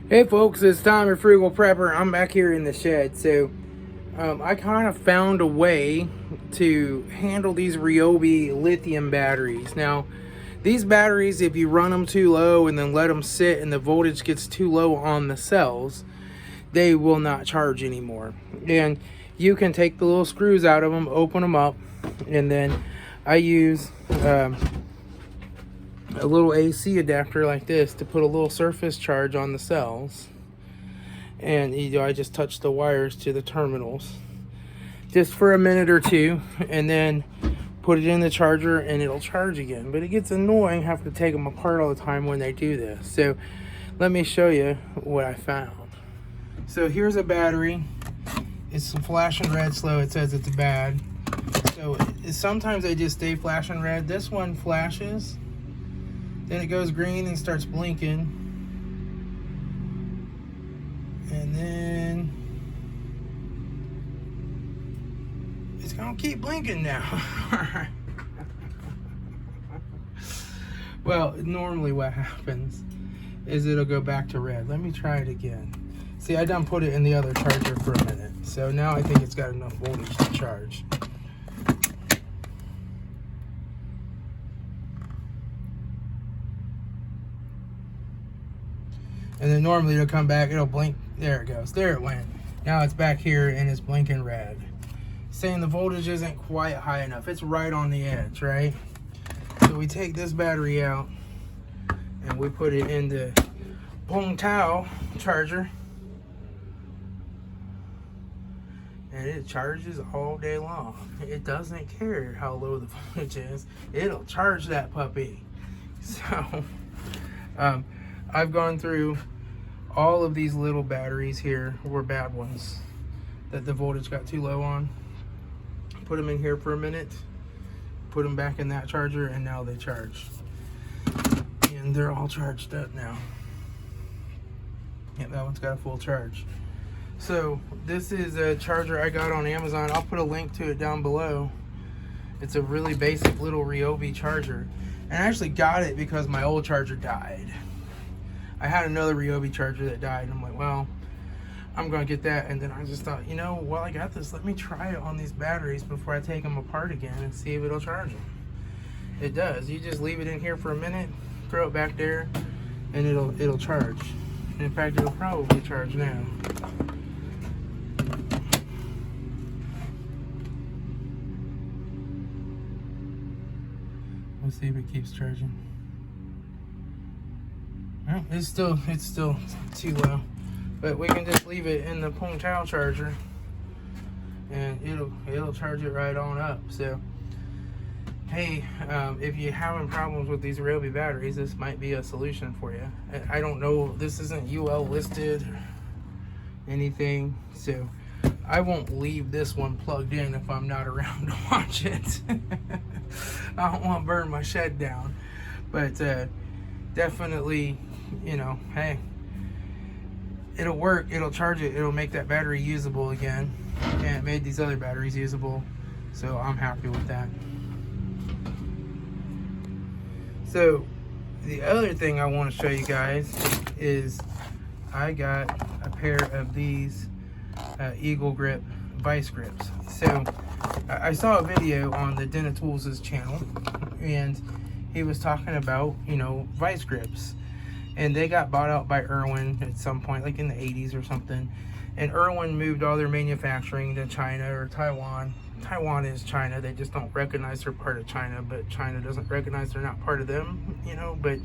Hey folks, it's Tom, your Frugal Prepper. I'm back here in the shed. So I kind of found a way to handle these Ryobi lithium batteries. Now, these batteries, if you run them too low and then let them sit and the voltage gets too low on the cells, they will not charge anymore. And you can take the little screws out of them, open them up, and then I use a little AC adapter like this to put a little surface charge on the cells, and I just touch the wires to the terminals just for a minute or two, and then put it in the charger and it'll charge again. But it gets annoying having to take them apart all the time when they do this. So let me show you what I found. So here's a battery. It's flashing red slow. It says it's bad. So sometimes they just stay flashing red. This one flashes, then it goes green and starts blinking, and then it's gonna keep blinking now. Well, normally what happens is it'll go back to red. Let me try it again. See, I done put it in the other charger for a minute, so now I think it's got enough voltage to charge. And then normally it'll come back, it'll blink. There it goes. There it went. Now it's back here and it's blinking red, saying the voltage isn't quite high enough. It's right on the edge, right? So we take this battery out and we put it in the Pong Tao charger, and it charges all day long. It doesn't care how low the voltage is. It'll charge that puppy. So I've gone through all of these little batteries here, were bad ones that the voltage got too low on. Put them in here for a minute, put them back in that charger, and now they charge. And they're all charged up now. Yeah, that one's got a full charge. So this is a charger I got on Amazon. I'll put a link to it down below. It's a really basic little Ryobi charger. And I actually got it because my old charger died. I had another Ryobi charger that died, and I'm like, well, I'm gonna get that. And then I just thought, you know, while I got this, let me try it on these batteries before I take them apart again and see if it'll charge them. It does. You just leave it in here for a minute, throw it back there, and it'll charge. And in fact, it'll probably charge now. Let's see if it keeps charging. Well, it's still too low, but we can just leave it in the Pong Tao charger, and it'll charge it right on up. So, hey, if you're having problems with these Ryobi batteries, this might be a solution for you. I don't know. This isn't UL listed or anything, so I won't leave this one plugged in if I'm not around to watch it. I don't want to burn my shed down, but definitely, you know, hey, it'll work, it'll charge it, it'll make that battery usable again, and it made these other batteries usable, so I'm happy with that. So the other thing I want to show you guys is I got a pair of these Eagle Grip Vise grips. So I saw a video on the Den of Tools' channel, and he was talking about, you know, Vise grips, and they got bought out by Irwin at some point, like in the 80s or something, and Irwin moved all their manufacturing to China or Taiwan. Taiwan is China. They just don't recognize they're part of China, but China doesn't recognize they're not part of them, you know, but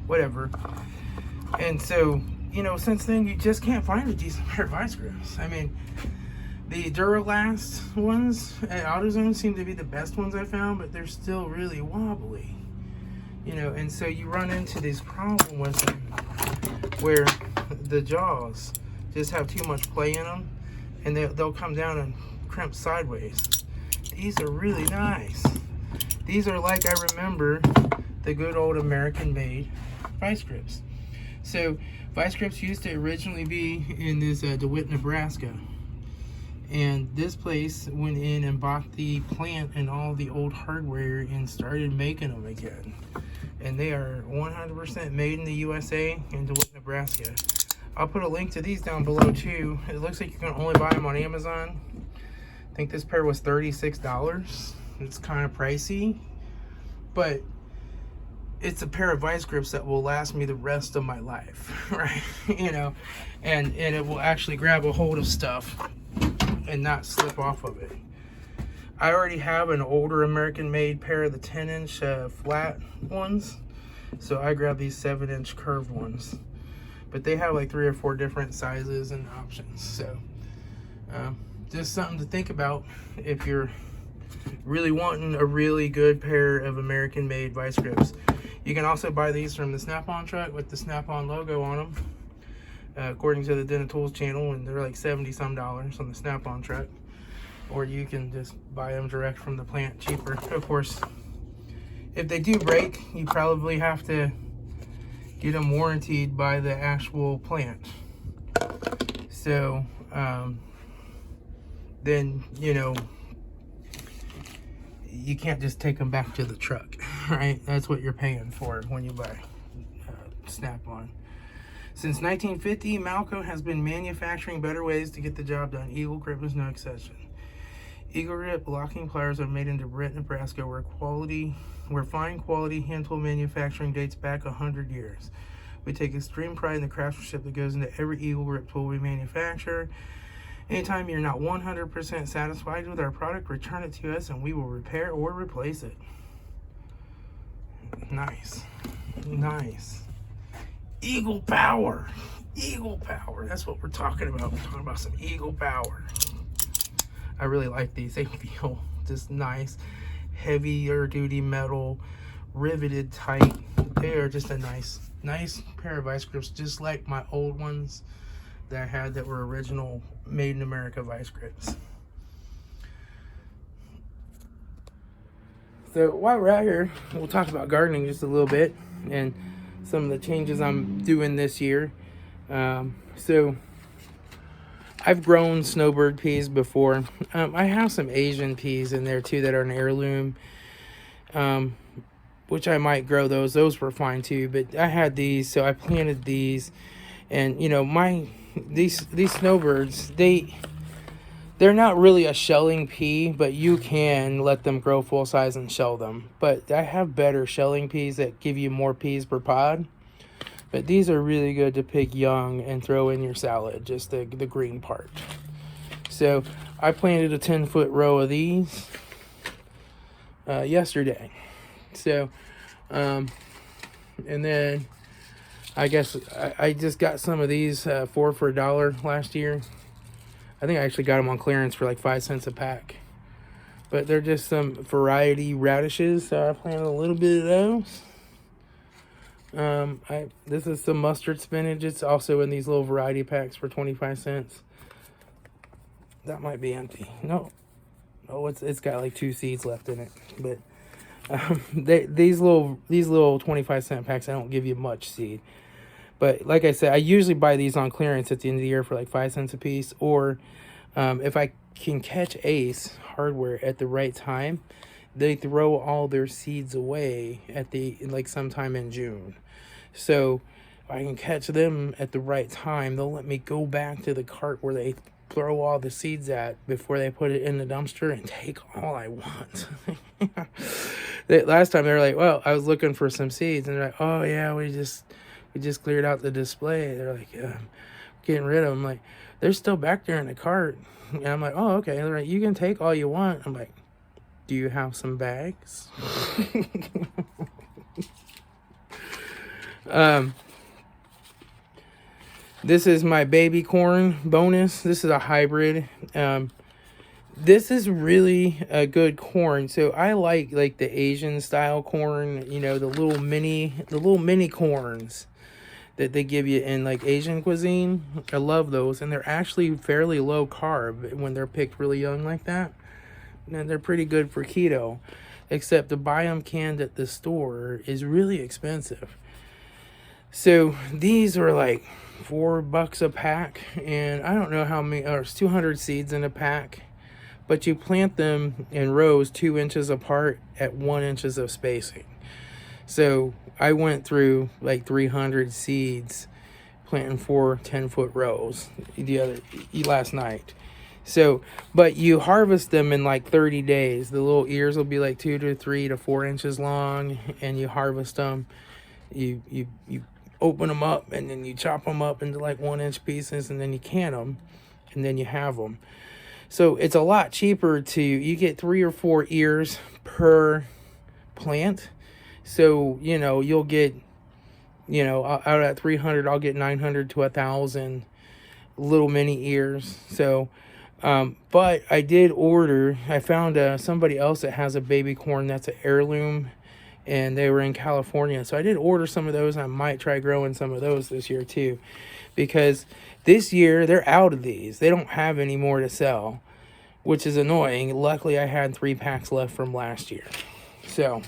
whatever. And so, you know, since then you just can't find a decent pair of Vise grips. I mean, the Duralast ones at AutoZone seem to be the best ones I found, but they're still really wobbly. You know, and so you run into this problem with them where the jaws just have too much play in them, and they'll come down and crimp sideways. These are really nice. These are like I remember the good old American-made Vise grips. So Vise grips used to originally be in this DeWitt, Nebraska. And this place went in and bought the plant and all the old hardware and started making them again. And they are 100% made in the USA in DeWitt, Nebraska. I'll put a link to these down below too. It looks like you can only buy them on Amazon. I think this pair was $36. It's kind of pricey, but it's a pair of vice grips that will last me the rest of my life, right? You know, and it will actually grab a hold of stuff and not slip off of it. I already have an older American-made pair of the 10-inch flat ones, so I grabbed these 7-inch curved ones. But they have like 3 or 4 different sizes and options, so just something to think about if you're really wanting a really good pair of American-made vice grips. You can also buy these from the Snap-on truck with the Snap-on logo on them, according to the Den of Tools channel, and they're like $70-some on the Snap-on truck. Or you can just buy them direct from the plant, cheaper. Of course, if they do break, you probably have to get them warrantied by the actual plant. So then, you know, you can't just take them back to the truck, right? That's what you're paying for when you buy Snap-on. Since 1950, Malco has been manufacturing better ways to get the job done. Eagle Grip is no exception. Eagle Grip locking pliers are made in DeWitt, Nebraska, where fine quality hand tool manufacturing dates back 100 years. We take extreme pride in the craftsmanship that goes into every Eagle Grip tool we manufacture. Anytime you're not 100% satisfied with our product, return it to us and we will repair or replace it. Nice. Nice. Eagle Power. Eagle Power. That's what we're talking about. We're talking about some Eagle Power. I really like these. They feel just nice. Heavier duty metal, riveted tight. They are just a nice pair of vice grips, just like my old ones that I had that were original made in America vice grips. So while we're out here, we'll talk about gardening just a little bit and some of the changes I'm doing this year. So I've grown snowbird peas before. I have some Asian peas in there too that are an heirloom, which I might grow those. Those were fine too, but I had these, so I planted these. And you know, these snowbirds, they're not really a shelling pea, but you can let them grow full size and shell them. But I have better shelling peas that give you more peas per pod. But these are really good to pick young and throw in your salad, just the green part. So I planted a 10-foot row of these yesterday. So, and then I guess I just got some of these 4 for $1 last year. I think I actually got them on clearance for like 5 cents a pack. But they're just some variety radishes, so I planted a little bit of those. This is some mustard spinach. It's also in these little variety packs for 25 cents. That might be empty. No, it's got like 2 seeds left in it. But these little 25-cent packs, I don't give you much seed. But like I said, I usually buy these on clearance at the end of the year for like 5 cents a piece. Or if I can catch Ace Hardware at the right time, they throw all their seeds away at like sometime in June. So if I can catch them at the right time, they'll let me go back to the cart where they throw all the seeds at before they put it in the dumpster and take all I want. Last time they were like, well, I was looking for some seeds, and they're like, oh yeah, we just cleared out the display. They're like, getting rid of them. Like, they're still back there in the cart. And I'm like, oh, okay. They're like, you can take all you want. I'm like, do you have some bags? This is my baby corn bonus. This is a hybrid. This is really a good corn. So I like the Asian style corn, you know, the little mini corns that they give you in like Asian cuisine. I love those, and they're actually fairly low carb when they're picked really young like that. And they're pretty good for keto, except to buy them canned at the store is really expensive. So these are like $4 a pack, and I don't know how many, there's 200 seeds in a pack, but you plant them in rows 2 inches apart at 1 inch of spacing. So I went through like 300 seeds planting 4 10-foot rows last night. So, but you harvest them in like 30 days. The little ears will be like 2 to 3 to 4 inches long, and you harvest them. You open them up, and then you chop them up into like 1-inch pieces, and then you can them, and then you have them. So it's a lot cheaper you get 3 or 4 ears per plant. So, you know, you'll get, you know, out at 300, I'll get 900 to 1,000 little mini ears. So, but I did order, I found somebody else that has a baby corn that's an heirloom, and they were in California. So I did order some of those, and I might try growing some of those this year too, because this year they're out of these. They don't have any more to sell, which is annoying. Luckily, I had 3 packs left from last year. So,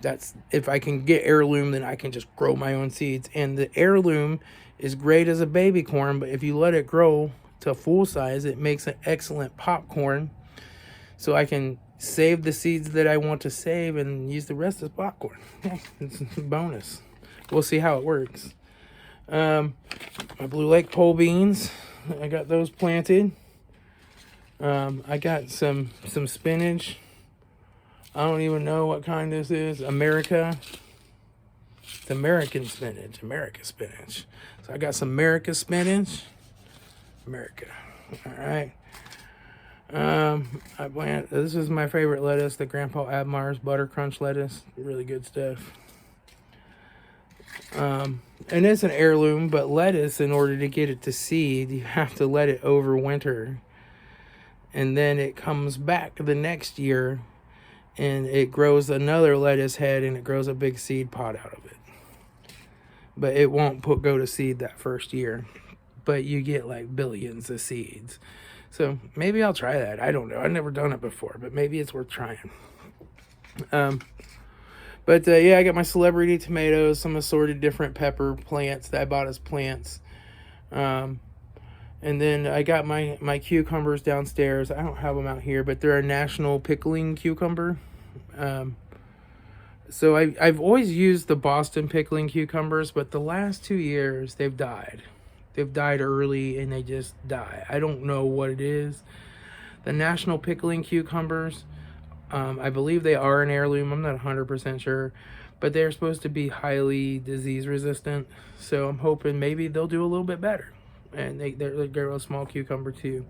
that's, if I can get heirloom, then I can just grow my own seeds. And the heirloom is great as a baby corn, but if you let it grow to full size, it makes an excellent popcorn. So I can save the seeds that I want to save and use the rest as popcorn. It's a bonus. We'll see how it works. My Blue Lake pole beans, I got those planted. I got some spinach. I don't even know what kind this is. America. It's American spinach. America spinach. So I got some America spinach. America. All right. This is my favorite lettuce, the Grandpa Admire's Butter Crunch lettuce. Really good stuff. And it's an heirloom, but lettuce, in order to get it to seed, you have to let it overwinter. And then it comes back the next year, and it grows another lettuce head, and it grows a big seed pod out of it. But it won't go to seed that first year. But you get like billions of seeds. So maybe I'll try that. I don't know. I've never done it before, but maybe it's worth trying. Yeah, I got my celebrity tomatoes, some assorted different pepper plants that I bought as plants. And then I got my cucumbers downstairs. I don't have them out here, but they're a national pickling cucumber. So I've always used the Boston pickling cucumbers, but the last 2 years they've died. They've died early, and they just die. I don't know what it is. The national pickling cucumbers, I believe they are an heirloom. I'm not 100% sure, but they're supposed to be highly disease resistant. So I'm hoping maybe they'll do a little bit better. And they're a small cucumber too.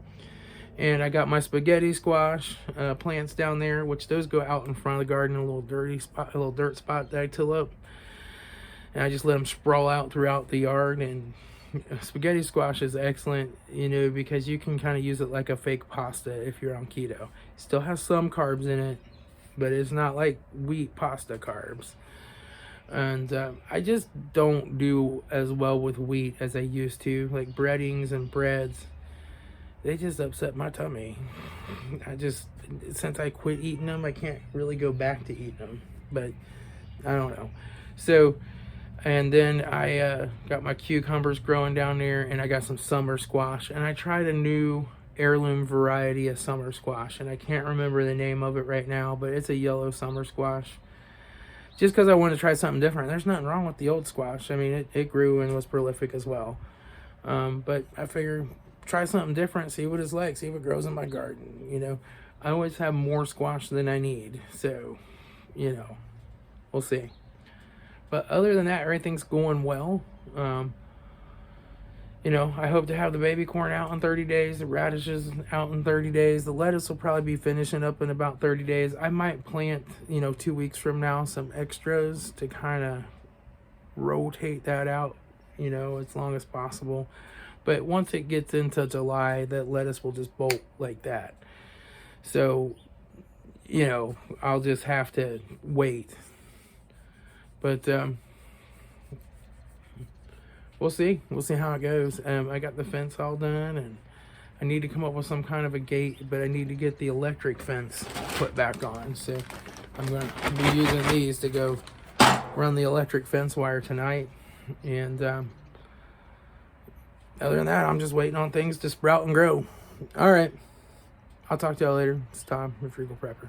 And I got my spaghetti squash plants down there, which those go out in front of the garden, a little dirt spot that I till up. And I just let them sprawl out throughout the yard. And spaghetti squash is excellent, you know, because you can kind of use it like a fake pasta if you're on keto. Still has some carbs in it, but it's not like wheat pasta carbs. And I just don't do as well with wheat as I used to. Like breadings and breads, they just upset my tummy. Since I quit eating them, I can't really go back to eating them. But I don't know. So, and then I got my cucumbers growing down there, and I got some summer squash. And I tried a new heirloom variety of summer squash, and I can't remember the name of it right now, but it's a yellow summer squash. Just because I wanted to try something different. There's nothing wrong with the old squash. I mean, it grew and was prolific as well. But I figured, try something different, see what it's like, see what grows in my garden, you know. I always have more squash than I need, so, you know, we'll see. But other than that, everything's going well. You know, I hope to have the baby corn out in 30 days, the radishes out in 30 days. The lettuce will probably be finishing up in about 30 days. I might plant, you know, 2 weeks from now, some extras to kind of rotate that out, you know, as long as possible. But once it gets into July, that lettuce will just bolt like that. So, you know, I'll just have to wait. But, we'll see. We'll see how it goes. I got the fence all done, and I need to come up with some kind of a gate, but I need to get the electric fence put back on. So I'm going to be using these to go run the electric fence wire tonight. And other than that, I'm just waiting on things to sprout and grow. All right. I'll talk to y'all later. It's Tom with Frugal Prepper.